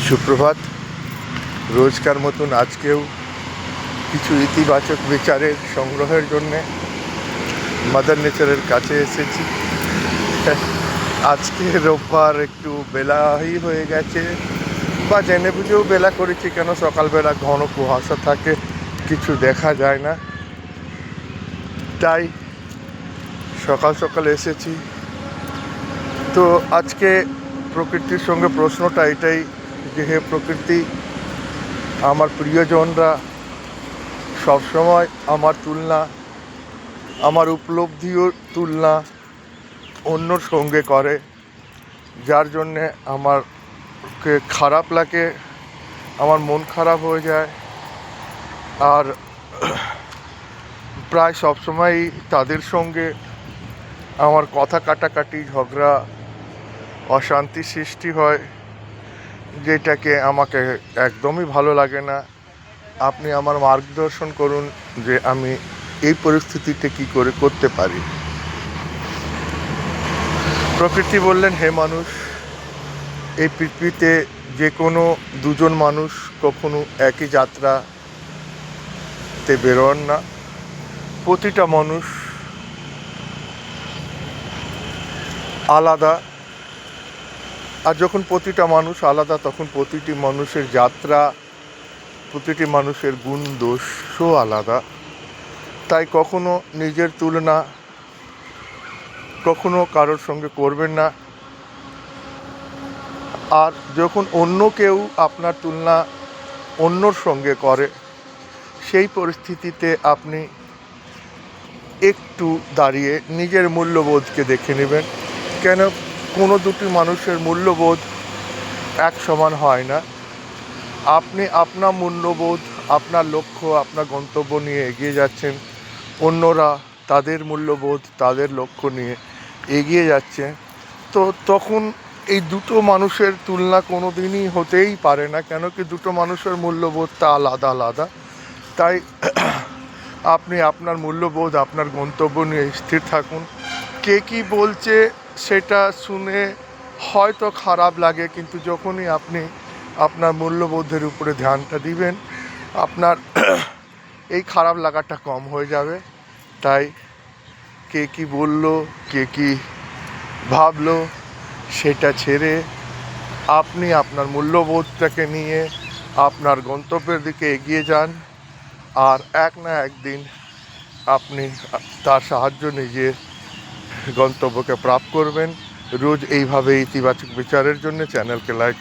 সুপ্রভাত। রোজকার মতন আজকেও কিছু ইতিবাচক বিচারের সংগ্রহের জন্যে মাদার নেচারের কাছে এসেছি। আজকে রোববার একটু বেলাই হয়ে গেছে, বা জেনে বুঝেও বেলা করেছি, কেন সকালবেলা ঘন কুয়াশা থাকে, কিছু দেখা যায় না। তাই সকাল সকাল এসেছি। তো আজকে প্রকৃতির সঙ্গে প্রশ্নটা এটাই যে, হে প্রকৃতি, আমার প্রিয়জনরা সবসময় আমার তুলনা, আমার উপলব্ধিও তুলনা অন্যর সঙ্গে করে, যার জন্যে আমারকে খারাপ লাগে, আমার মন খারাপ হয়ে যায়। আর প্রায় সবসময়ই তাদের সঙ্গে আমার কথা কাটাকাটি, ঝগড়া, অশান্তি সৃষ্টি হয়, যেটাকে আমাকে একদমই ভালো লাগে না। আপনি আমার মার্গদর্শন করুন যে আমি এই পরিস্থিতিতে কী করে করতে পারি। প্রকৃতি বললেন, হে মানুষ, এই পৃথিবীতে যে কোনো দুজন মানুষ কখনো একই যাত্রাতে বেরোন না। প্রতিটা মানুষ আলাদা, আর যখন প্রতিটা মানুষ আলাদা, তখন প্রতিটি মানুষের যাত্রা, প্রতিটি মানুষের গুণ দোষও আলাদা। তাই কখনো নিজের তুলনা কখনো কারোর সঙ্গে করবেন না। আর যখন অন্য কেউ আপনার তুলনা অন্যর সঙ্গে করে, সেই পরিস্থিতিতে আপনি একটু দাঁড়িয়ে নিজের মূল্যবোধকে দেখে নেবেন। কেন কোনো দুটি মানুষের মূল্যবোধ এক সমান হয় না। আপনি আপনার মূল্যবোধ, আপনার লক্ষ্য, আপনার গন্তব্য নিয়ে এগিয়ে যাচ্ছেন, অন্যরা তাদের মূল্যবোধ, তাদের লক্ষ্য নিয়ে এগিয়ে যাচ্ছে। তো তখন এই দুটো মানুষের তুলনা কোনো দিনই হতেই পারে না, কেন কি দুটো মানুষের মূল্যবোধটা আলাদা আলাদা। তাই আপনি আপনার মূল্যবোধ, আপনার গন্তব্য নিয়ে স্থির থাকুন। কে কী বলছে সেটা শুনে হয়তো খারাপ লাগে, কিন্তু যখনই আপনি আপনার মূল্যবোধের উপরে ধ্যানটা দিবেন, আপনার এই খারাপ লাগাটা কম হয়ে যাবে। তাই কে কী বললো, কে কী ভাবলো, সেটা ছেড়ে আপনি আপনার মূল্যবোধটাকে নিয়ে আপনার গন্তব্যের দিকে এগিয়ে যান। আর এক না একদিন আপনি তার সাহায্য নিজের গন্তব্যকে প্রাপ্ত করবেন। রোজ এইভাবে ইতিবাচক বিচারের জন্য চ্যানেলকে লাইক